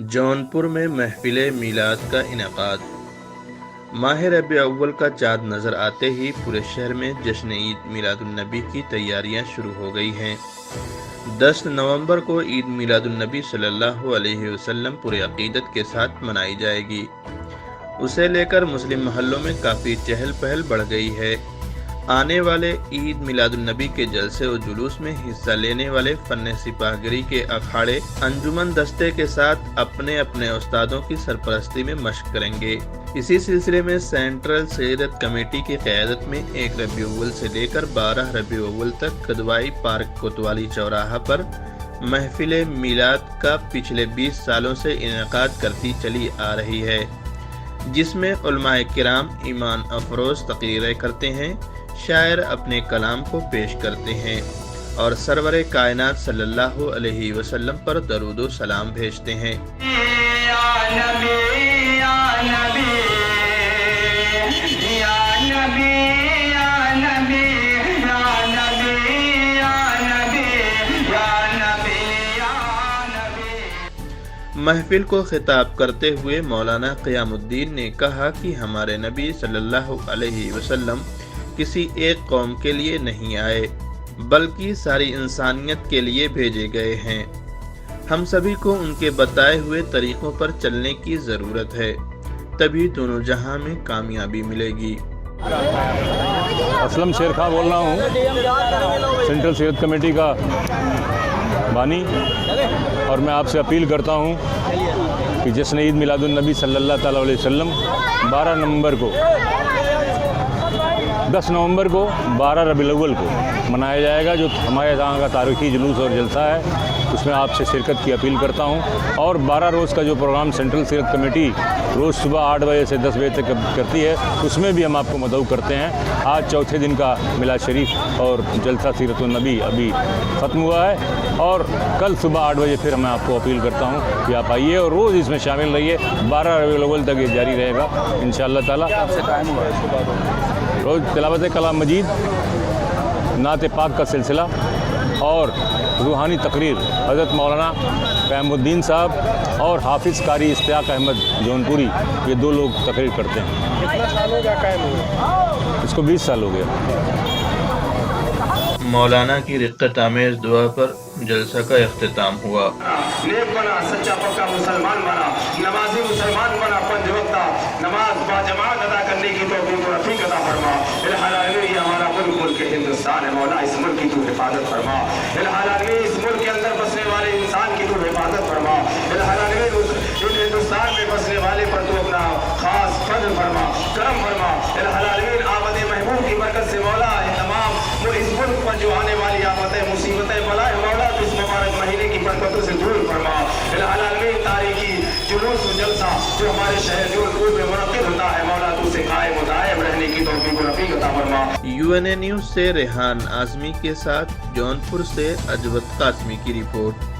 जौनपुर में महफिल मीलाद का इनेकाद। माह रबीउल अव्वल का चाँद नज़र आते ही पूरे शहर में जश्न ईद मिलादुन्नबी की तैयारियां शुरू हो गई हैं। 10 नवंबर को ईद मिलादुन्नबी सल्लल्लाहु अलैहि वसल्लम पूरे अकीदत के साथ मनाई जाएगी। उसे लेकर मुस्लिम महल्लों में काफ़ी चहल पहल बढ़ गई है। आने वाले ईद मिलादुन्नबी के जलसे और जुलूस में हिस्सा लेने वाले फन सिपाहगिरी के अखाड़े अंजुमन दस्ते के साथ अपने अपने उस्तादों की सरपरस्ती में मशक करेंगे। इसी सिलसिले में सेंट्रल सीरत कमेटी की क़यादत में 1 रबीउल अव्वल से लेकर 12 रबीउल अव्वल तक कदवाई पार्क कोतवाली चौराहा पर महफिल मीलाद का पिछले 20 सालों से इनेकाद करती चली आ रही है, जिसमें उलमाए किराम ईमान अफरोज तकरीरें करते हैं, शायर अपने कलाम को पेश करते हैं और सरवरे कायनात सल्लल्लाहु अलैहि वसल्लम पर दरूद व सलाम भेजते हैं। महफिल को खिताब करते हुए मौलाना क़यामुद्दीन ने कहा कि हमारे नबी सल्लल्लाहु अलैहि वसल्लम किसी एक कौम के लिए नहीं आए, बल्कि सारी इंसानियत के लिए भेजे गए हैं। हम सभी को उनके बताए हुए तरीक़ों पर चलने की ज़रूरत है, तभी दोनों जहां में कामयाबी मिलेगी। असलम शेर खां बोल रहा हूँ, सेंट्रल सीरत कमेटी का बानी, और मैं आपसे अपील करता हूँ कि जश्न ईद मिलादुन्नबी सल्लल्लाहु अलैहि वसल्लम 10 नवंबर को 12 रबीउल अव्वल को मनाया जाएगा, जो हमारे यहाँ का तारीख़ी जुलूस और जलसा है, उसमें आपसे शिरकत की अपील करता हूँ। और 12 रोज़ का जो प्रोग्राम सेंट्रल सीरत कमेटी रोज़ सुबह 8 बजे से 10 बजे तक करती है, उसमें भी हम आपको मदऊ करते हैं। आज चौथे दिन का मिलाद शरीफ और जलसा सीरतुन्नबी अभी ख़त्म हुआ है, और कल सुबह 8 बजे फिर मैं आपको अपील करता हूँ कि आप आइए और रोज़ इसमें शामिल रहिए। 12 रबीउल अव्वल तक ये जारी रहेगा इंशाअल्लाह ताला। रोज़ तिलावत कलाम मजीद, नात पाक का सिलसिला और रूहानी तकरीर हज़रत मौलाना क़यामुद्दीन साहब और हाफिज़ कारी इश्तियाक अहमद जौनपुरी, ये 2 लोग तकरीर करते हैं। कितना साल हो गया कायम हुआ? इसको 20 साल हो गया। मौलाना की रिक्कत आमेज़ दुआ पर जलसा का इख्तिताम हुआ। नेक बना, सच्चा पक्का मुसलमान बना, नमाजी मुसलमान बना, 5 वक्त नमाज बाजमात अदा करने की तौफीक और रफ़ीक अता फरमा। ये हमारा मुल्क हिंदुस्तान है, मौला इस मुल्क की तू हिफाजत फरमा। इस मुल्क के अंदर बसने वाले इंसान की तू हिफाजत फरमा। हिंदुस्तान में बसने वाले पर तू अपना खास फज़ल फरमा, करम फरमा। आमद महबूब की बरकत से मौला तमाम इस मुल्क पर जो आने वाली आफतें, मुसीबतें, बलाएं मौला तो इस मुबारक महीने की बरकतों से दूर फरमा। तारीखी जुलूस और जलसा जो हमारे शहर जौनपुर में मुनक़िद होता है, मौला तू से कायम व दायम रहने की तौफीक और रफ़ीक अता फरमा। UNA न्यूज़ से रेहान आज़मी के साथ जौनपुर से अजवत कासमी की रिपोर्ट।